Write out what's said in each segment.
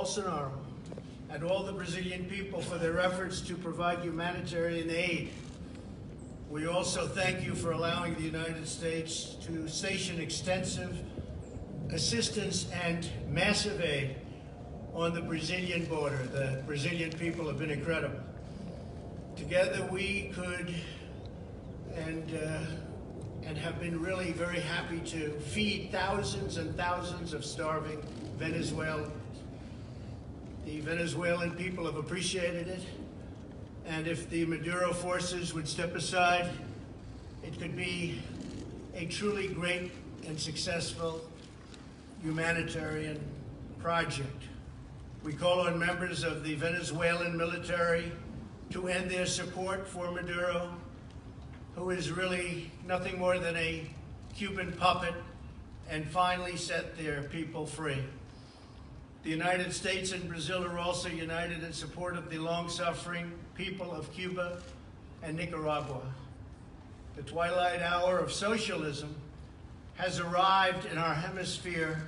Bolsonaro and all the Brazilian people for their efforts to provide humanitarian aid. We also thank you for allowing the United States to station extensive assistance and massive aid on the Brazilian border. The Brazilian people have been incredible. Together we could and have been really very happy to feed thousands and thousands of starving Venezuelans. The Venezuelan people have appreciated it, and if the Maduro forces would step aside, it could be a truly great and successful humanitarian project. We call on members of the Venezuelan military to end their support for Maduro, who is really nothing more than a Cuban puppet, and finally set their people free. The United States and Brazil are also united in support of the long-suffering people of Cuba and Nicaragua. The twilight hour of socialism has arrived in our hemisphere,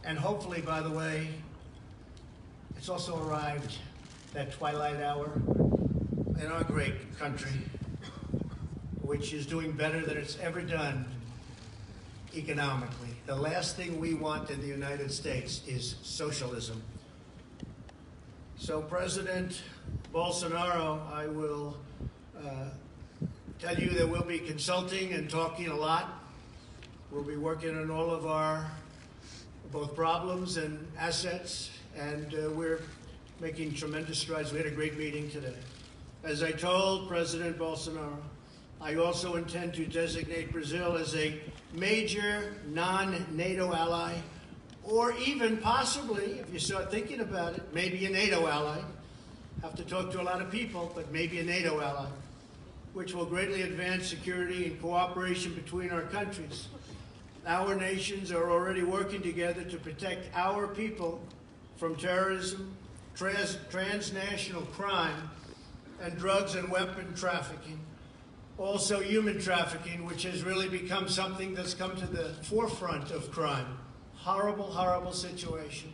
and hopefully, by the way, it's also arrived, that twilight hour, in our great country, which is doing better than it's ever done economically. The last thing we want in the United States is socialism. So President Bolsonaro, I will tell you that we'll be consulting and talking a lot. We'll be working on all of our both problems and assets, and we're making tremendous strides. We had a great meeting today. As I told President Bolsonaro, I also intend to designate Brazil as a major non-NATO ally, or even possibly, if you start thinking about it, maybe a NATO ally. Have to talk to a lot of people, but maybe a NATO ally, which will greatly advance security and cooperation between our countries. Our nations are already working together to protect our people from terrorism, transnational crime, and drugs and weapon trafficking. Also human trafficking, which has really become something that's come to the forefront of crime. Horrible, horrible situation.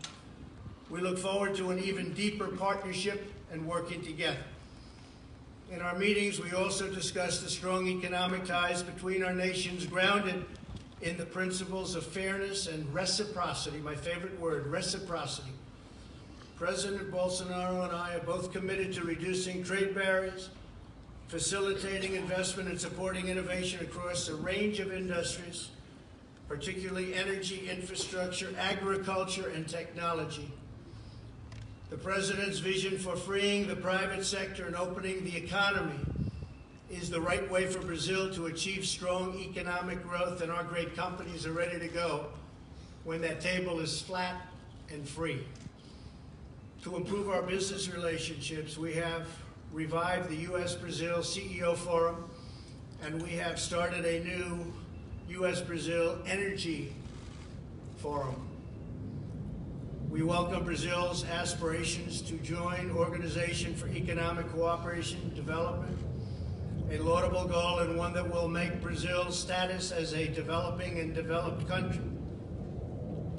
We look forward to an even deeper partnership and working together. In our meetings, we also discussed the strong economic ties between our nations, grounded in the principles of fairness and reciprocity, my favorite word, reciprocity. President Bolsonaro and I are both committed to reducing trade barriers, facilitating investment and supporting innovation across a range of industries, particularly energy, infrastructure, agriculture, and technology. The President's vision for freeing the private sector and opening the economy is the right way for Brazil to achieve strong economic growth, and our great companies are ready to go when that table is flat and free. To improve our business relationships, we have revived the U.S.-Brazil CEO Forum, and we have started a new U.S.-Brazil Energy Forum. We welcome Brazil's aspirations to join Organization for Economic Cooperation and Development, a laudable goal and one that will make Brazil's status as a developing and developed country.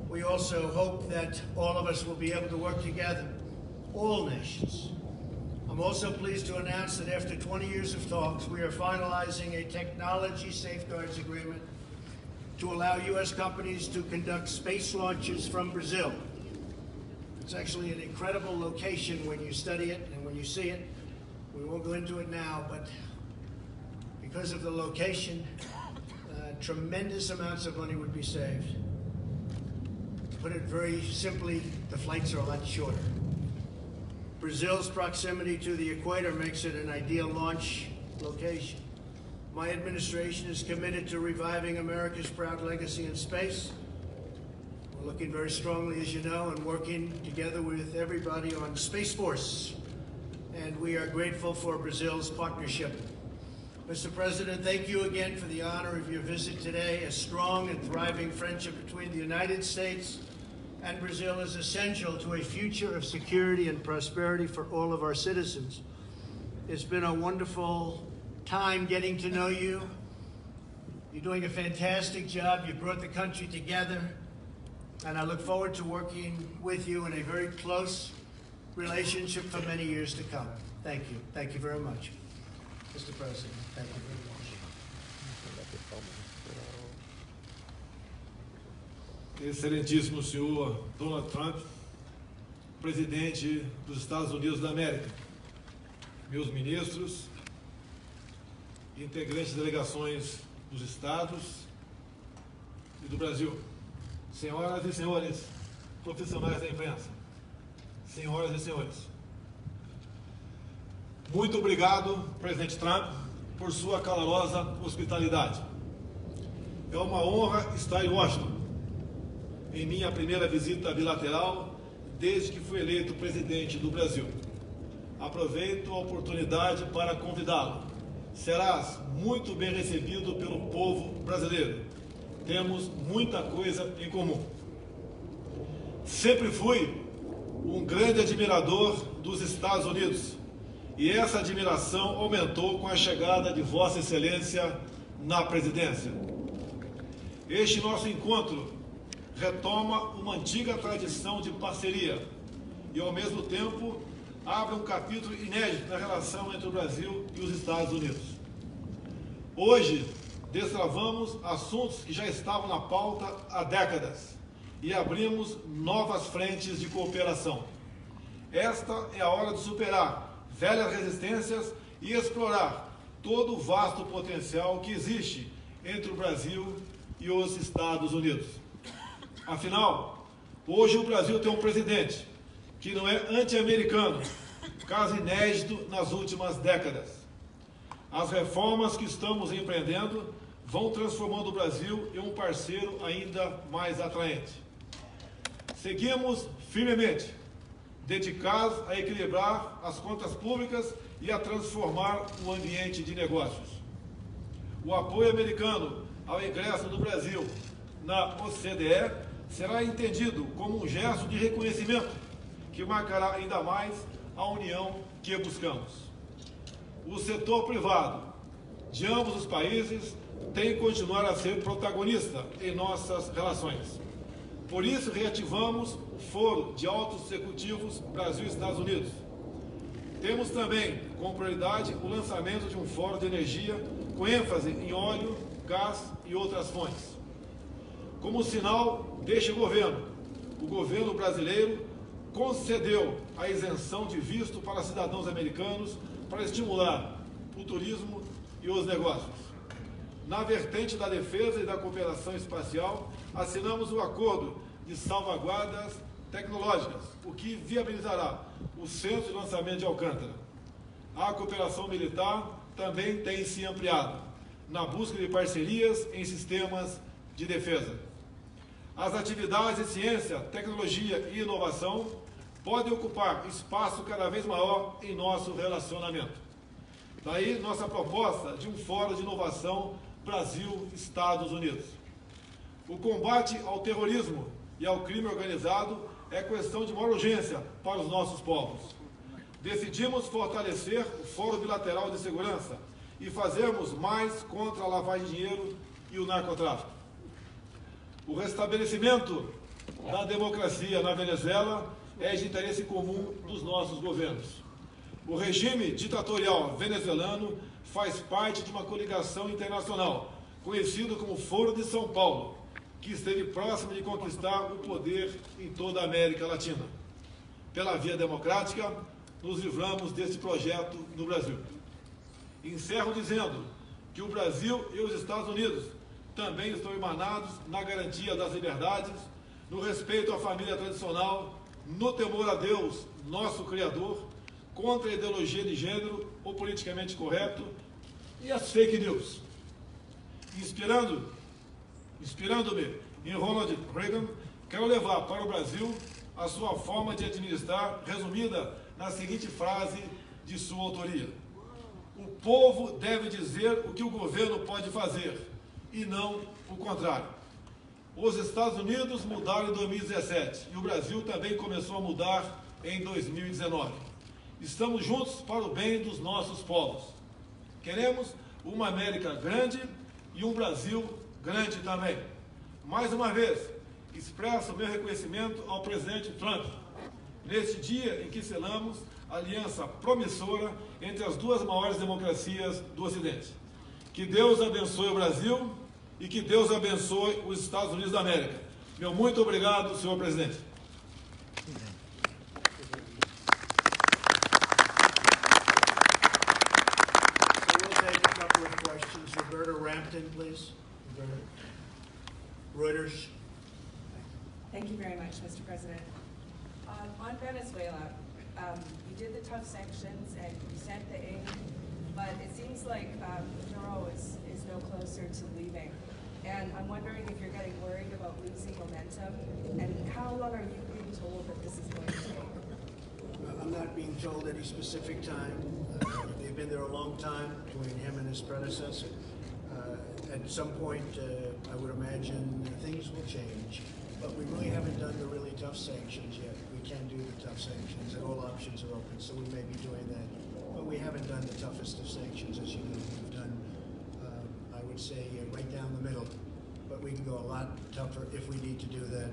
We also hope that all of us will be able to work together, all nations. I'm also pleased to announce that after 20 years of talks, we are finalizing a technology safeguards agreement to allow U.S. companies to conduct space launches from Brazil. It's actually an incredible location when you study it and when you see it. We won't go into it now, but because of the location, tremendous amounts of money would be saved. To put it very simply, the flights are a lot shorter. Brazil's proximity to the equator makes it an ideal launch location. My administration is committed to reviving America's proud legacy in space. We're looking very strongly, as you know, and working together with everybody on Space Force. And we are grateful for Brazil's partnership. Mr. President, thank you again for the honor of your visit today. A strong and thriving friendship between the United States and Brazil is essential to a future of security and prosperity for all of our citizens. It's been a wonderful time getting to know you. You're doing a fantastic job. You brought the country together. and I look forward to working with you in a very close relationship for many years to come. Thank you. Thank you very much, Mr. President. Thank you very much. Excelentíssimo senhor Donald Trump, presidente dos Estados Unidos da América, meus ministros, integrantes de delegações dos estados e do Brasil, senhoras e senhores profissionais da imprensa, senhoras e senhores, muito obrigado, presidente Trump, por sua calorosa hospitalidade. É uma honra estar em Washington, em minha primeira visita bilateral desde que fui eleito presidente do Brasil. Aproveito a oportunidade para convidá-lo. Serás muito bem recebido pelo povo brasileiro. Temos muita coisa em comum. Sempre fui um grande admirador dos Estados Unidos e essa admiração aumentou com a chegada de Vossa Excelência na presidência. Este nosso encontro retoma uma antiga tradição de parceria e, ao mesmo tempo, abre um capítulo inédito na relação entre o Brasil e os Estados Unidos. Hoje, destravamos assuntos que já estavam na pauta há décadas e abrimos novas frentes de cooperação. Esta é a hora de superar velhas resistências e explorar todo o vasto potencial que existe entre o Brasil e os Estados Unidos. Afinal, hoje o Brasil tem um presidente que não é anti-americano, caso inédito nas últimas décadas. As reformas que estamos empreendendo vão transformando o Brasil em um parceiro ainda mais atraente. Seguimos firmemente dedicados a equilibrar as contas públicas e a transformar o ambiente de negócios. O apoio americano ao ingresso do Brasil na OCDE será entendido como um gesto de reconhecimento que marcará ainda mais a união que buscamos. O setor privado de ambos os países tem que continuar a ser protagonista em nossas relações. Por isso, reativamos o Foro de Altos Executivos Brasil e Estados Unidos. Temos também, como prioridade, o lançamento de um fórum de energia com ênfase em óleo, gás e outras fontes. Como sinal deste governo, o governo brasileiro concedeu a isenção de visto para cidadãos americanos para estimular o turismo e os negócios. Na vertente da defesa e da cooperação espacial, assinamos o acordo de salvaguardas tecnológicas, o que viabilizará o centro de lançamento de Alcântara. A cooperação militar também tem se ampliado, na busca de parcerias em sistemas de defesa. As atividades de ciência, tecnologia e inovação podem ocupar espaço cada vez maior em nosso relacionamento. Daí nossa proposta de um fórum de inovação Brasil-Estados Unidos. O combate ao terrorismo e ao crime organizado é questão de maior urgência para os nossos povos. Decidimos fortalecer o Fórum Bilateral de Segurança e fazermos mais contra a lavagem de dinheiro e o narcotráfico. O restabelecimento da democracia na Venezuela é de interesse comum dos nossos governos. O regime ditatorial venezuelano faz parte de uma coligação internacional, conhecido como Foro de São Paulo, que esteve próximo de conquistar o poder em toda a América Latina. Pela via democrática, nos livramos deste projeto no Brasil. Encerro dizendo que o Brasil e os Estados Unidos também estão irmanados na garantia das liberdades, no respeito à família tradicional, no temor a Deus, nosso Criador, contra a ideologia de gênero, o politicamente correto e as fake news. Inspirando-me em Ronald Reagan, quero levar para o Brasil a sua forma de administrar, resumida na seguinte frase de sua autoria: o povo deve dizer o que o governo pode fazer, e não o contrário. Os Estados Unidos mudaram em 2017 e o Brasil também começou a mudar em 2019. Estamos juntos para o bem dos nossos povos. Queremos uma América grande e um Brasil grande também. Mais uma vez, expresso o meu reconhecimento ao presidente Trump, neste dia em que selamos a aliança promissora entre as duas maiores democracias do Ocidente. Que Deus abençoe o Brasil e que Deus abençoe os Estados Unidos da América. Meu muito obrigado, senhor presidente. Roberta Rampton, please. Roberta. Reuters. Thank you very much, Mr. President. On Venezuela, you did the tough sanctions and you sent the aid, but it seems like Maduro is no closer to leaving. And I'm wondering if you're getting worried about losing momentum, and how long are you being told that this is going to take? I'm not being told any specific time. They've been there a long time, between him and his predecessor. At some point, I would imagine things will change, but we really haven't done the really tough sanctions yet. We can do the tough sanctions, and all options are open, so we may be doing that. But we haven't done the toughest of sanctions, as you know. We've done, I would say, right down the middle, but we can go a lot tougher if we need to do that.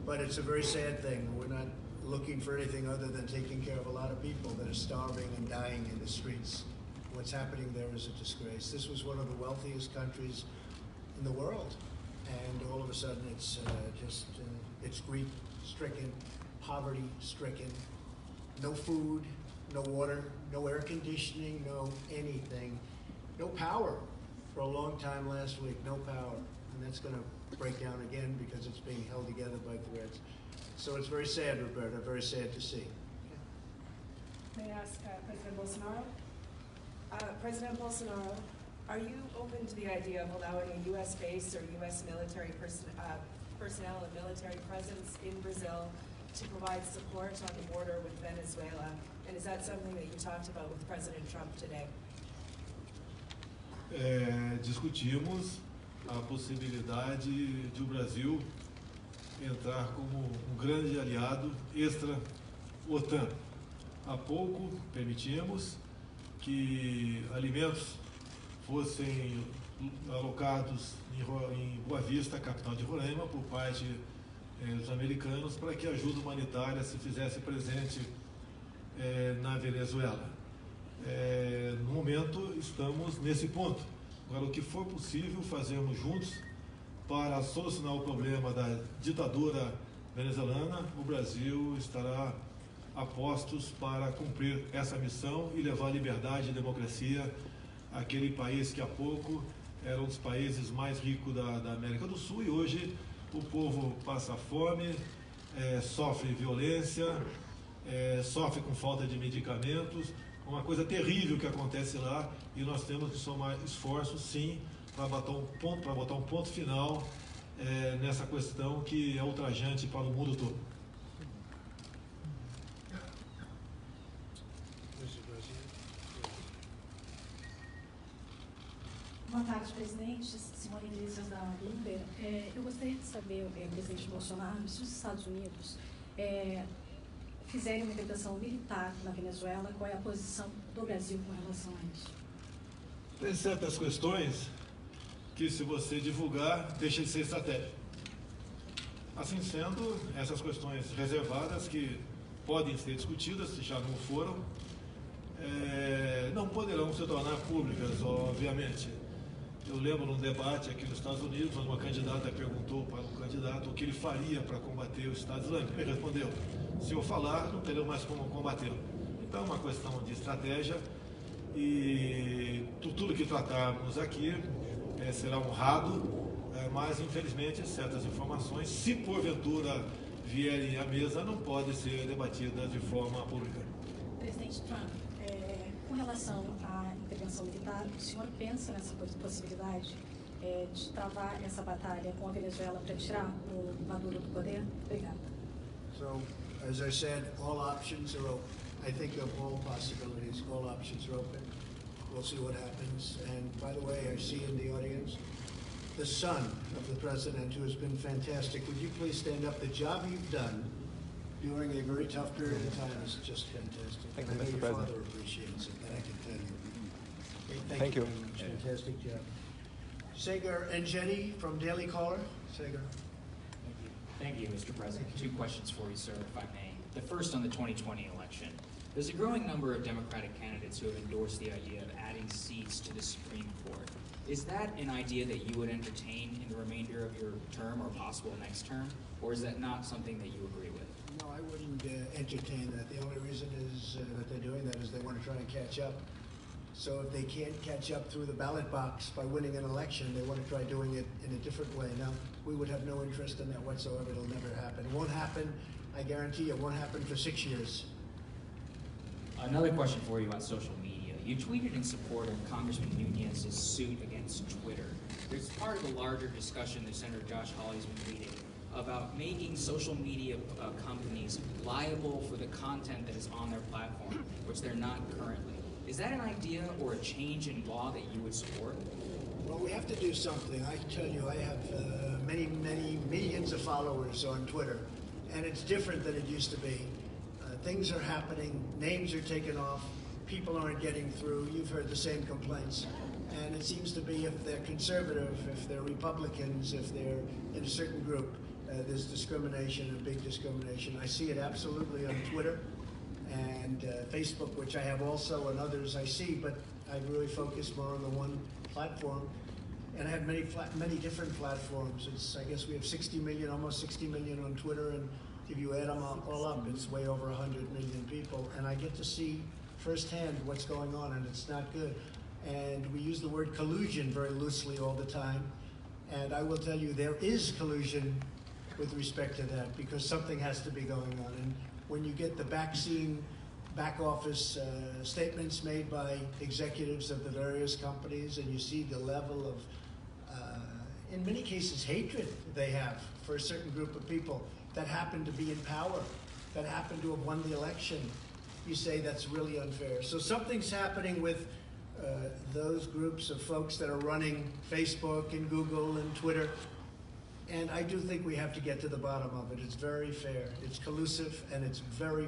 But it's a very sad thing. We're not looking for anything other than taking care of a lot of people that are starving and dying in the streets. What's happening there is a disgrace. This was one of the wealthiest countries in the world, and all of a sudden it's it's grief-stricken, poverty-stricken, no food, no water, no air conditioning, no anything, no power for a long time last week, no power, and that's going to break down again because it's being held together by threads. So it's very sad, Roberta, very sad to see. May I ask President Bolsonaro? President Bolsonaro, are you open to the idea of allowing a U.S. base or U.S. military personnel and military presence in Brazil to provide support on the border with Venezuela? And is that something that you talked about with President Trump today? Discutimos a possibilidade de o Brasil entrar como um grande aliado extra-OTAN. Há pouco permitimos que alimentos fossem alocados em Boa Vista, capital de Roraima, por parte dos americanos, para que a ajuda humanitária se fizesse presente na Venezuela. No momento, estamos nesse ponto. Agora, o que for possível fazermos juntos para solucionar o problema da ditadura venezuelana, o Brasil estará a postos para cumprir essa missão e levar liberdade e democracia àquele país que há pouco era um dos países mais ricos da América do Sul, e hoje o povo passa fome, sofre violência, sofre com falta de medicamentos, uma coisa terrível que acontece lá, e nós temos que somar esforços, sim, para botar um ponto final nessa questão que é ultrajante para o mundo todo. Boa tarde, presidente. Simone Iglesias, da Bloomberg. Eu gostaria de saber, presidente Bolsonaro, se os Estados Unidos fizerem uma intervenção militar na Venezuela, qual é a posição do Brasil com relação a isso? Tem certas questões que, se você divulgar, deixa de ser estratégico. Assim sendo, essas questões reservadas, que podem ser discutidas, se já não foram, não poderão se tornar públicas, obviamente. Eu lembro num debate aqui nos Estados Unidos, onde uma candidata perguntou para um candidato o que ele faria para combater o Estado Islâmico. Ele respondeu: se eu falar, não terão mais como combatê-lo. Então é uma questão de estratégia, e tudo que tratarmos aqui será honrado, mas infelizmente certas informações, se porventura vierem à mesa, não podem ser debatidas de forma pública. Presidente Trump, com relação à intervenção militar, o senhor pensa nessa possibilidade de travar essa batalha com a Venezuela para tirar o Maduro do poder? Obrigada. So, as I said, all options are open. I think of all possibilities, all options are open. We'll see what happens. And by the way, I see in the audience the son of the president, who has been fantastic. Would you please stand up? The job you've done during a very tough period of time is just fantastic. Thank you, I know Mr. your President. father appreciates it, that I can tell you. Okay, Thank you. very much. Fantastic job. Sagar Enjeti from Daily Caller. Sagar. Thank you, Mr. President. Two questions for you, sir, if I may. The first on the 2020 election. There's a growing number of Democratic candidates who have endorsed the idea of adding seats to the Supreme Court. Is that an idea that you would entertain in the remainder of your term or possible next term, or is that not something that you agree with? No, I wouldn't entertain that. The only reason is that they're doing that is they want to try and catch up. So if they can't catch up through the ballot box by winning an election, they want to try doing it in a different way. Now, we would have no interest in that whatsoever. It'll never happen. It won't happen. I guarantee you, it won't happen for 6 years. Another question for you on social media. You tweeted in support of Congressman Nunez's suit against Twitter. There's part of the larger discussion that Senator Josh Hawley's been leading about making social media companies liable for the content that is on their platform, which they're not currently. Is that an idea or a change in law that you would support? Well, we have to do something. I tell you, I have many millions of followers on Twitter, and it's different than it used to be. Things are happening, names are taken off, people aren't getting through. You've heard the same complaints. And it seems to be if they're conservative, if they're Republicans, if they're in a certain group, there's discrimination, and big discrimination. I see it absolutely on Twitter and Facebook, which I have also, and others I see, but I really focus more on the one platform. And I have many different platforms. I guess we have 60 million, almost 60 million on Twitter, and if you add them all up, it's way over 100 million people. And I get to see firsthand what's going on, and it's not good. And we use the word collusion very loosely all the time. And I will tell you, there is collusion with respect to that, because something has to be going on. And when you get the back office statements made by executives of the various companies, and you see the level of, in many cases, hatred they have for a certain group of people that happen to be in power, that happen to have won the election, you say that's really unfair. So something's happening with those groups of folks that are running Facebook and Google and Twitter. And I do think we have to get to the bottom of it. It's very fair. It's collusive, and it's very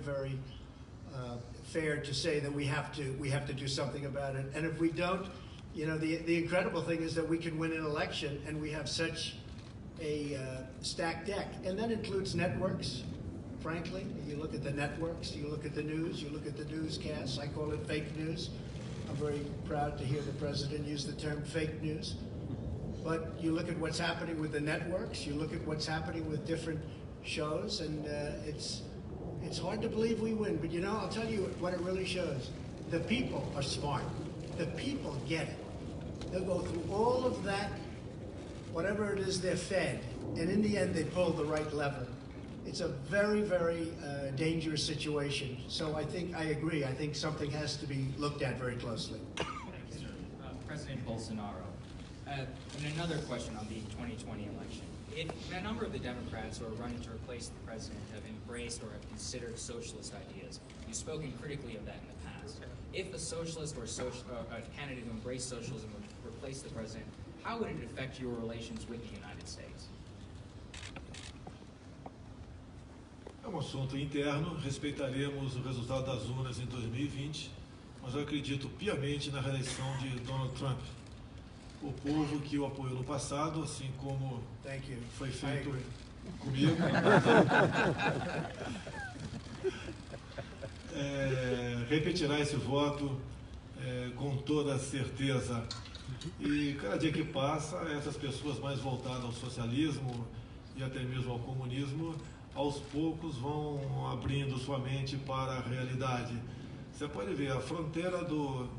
fair to say that we have to do something about it. And if we don't, you know, the incredible thing is that we can win an election, and we have such a stacked deck. And that includes networks, frankly. You look at the networks, you look at the news, you look at the newscasts. I call it fake news. I'm very proud to hear the president use the term fake news. But you look at what's happening with the networks, you look at what's happening with different shows, and it's hard to believe we win. But you know, I'll tell you what it really shows. The people are smart. The people get it. They'll go through all of that, whatever it is they're fed, and in the end they pull the right lever. It's a very dangerous situation. So I agree. I think something has to be looked at very closely. Thank you, sir. President Bolsonaro. And another question on the 2020 election. If a number of the Democrats who are running to replace the president have embraced or have considered socialist ideas, you've spoken critically of that in the past. If a socialist or a candidate who embraced socialism would replace the president, how would it affect your relations with the United States? É assunto interno, respeitaremos o resultado das urnas em 2020, mas eu acredito piamente na reeleição de Donald Trump. O povo que o apoiou no passado, assim como foi feito comigo, repetirá esse voto com toda certeza. E cada dia que passa, essas pessoas mais voltadas ao socialismo e até mesmo ao comunismo, aos poucos vão abrindo sua mente para a realidade. Você pode ver, a fronteira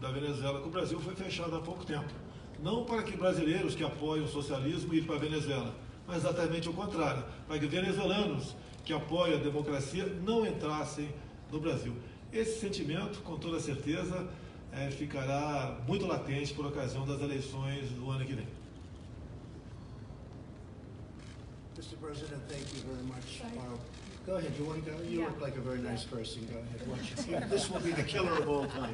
da Venezuela com o Brasil foi fechada há pouco tempo. Não para que brasileiros que apoiam o socialismo irem para a Venezuela, mas exatamente o contrário, para que venezuelanos que apoiam a democracia não entrassem no Brasil. Esse sentimento, com toda certeza, ficará muito latente por ocasião das eleições do ano que vem. Mr. President, thank you very much. Go ahead, you want to go? You look like a very nice person. Go ahead. This will be the killer of all time.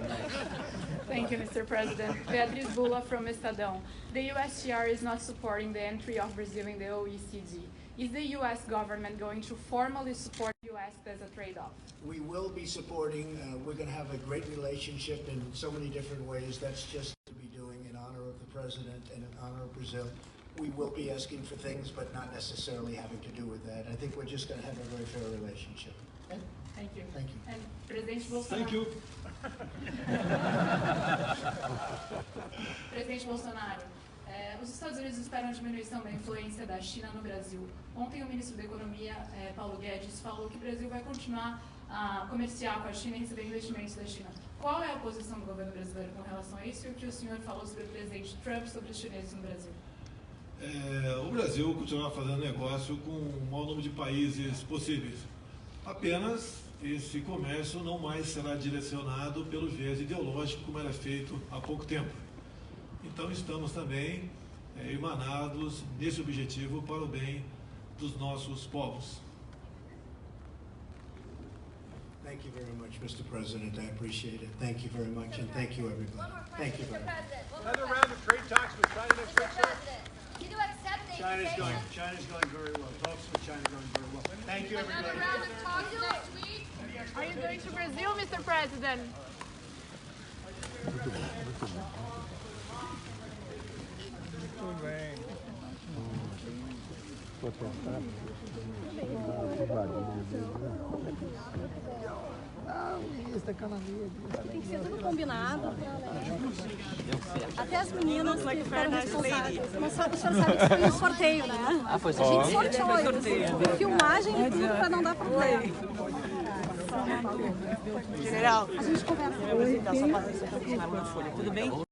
Thank you, Mr. President. Beatriz Bula from Estadão. The USTR is not supporting the entry of Brazil in the OECD. Is the U.S. government going to formally support the U.S. as a trade-off? We will be supporting. We're going to have a great relationship in so many different ways. That's just to be doing in honor of the president and in honor of Brazil. we will be asking for things, but not necessarily having to do with that. I think we're just going to have a very fair relationship. Okay? Thank you. Thank you. And Presidente Bolsonaro. Thank you. Presidente Bolsonaro, os Estados Unidos esperam a diminuição da influência da China no Brasil. Ontem o ministro da Economia, Paulo Guedes, falou que o Brasil vai continuar a comerciar com a China e receber investimentos da China. Qual é a posição do governo brasileiro com relação a isso e o que o senhor falou sobre o presidente Trump sobre os chineses no Brasil? O Brasil continuará fazendo negócio com o maior número de países possíveis. Apenas esse comércio não mais será direcionado pelo viés ideológico como era feito há pouco tempo. Então estamos também emanados nesse objetivo para o bem dos nossos povos. Thank you very much, Mr. President. I appreciate it. Thank you very much, and thank you, everybody. Thank you very much. Another round of trade talks with China next week, sir? Do you accept the China's invitation? going very well. Talks with China going very well. Thank you, everybody. Another round of talks next week? Are you going to Brazil, Mr. President? Tem que ser tudo combinado. Até as meninas que foram responsáveis. Mas só o senhor sabe que foi um sorteio, né? Ah, foi A gente sorteou. Filmagem e tudo para não dar problema. General, A gente conversa. tudo bem?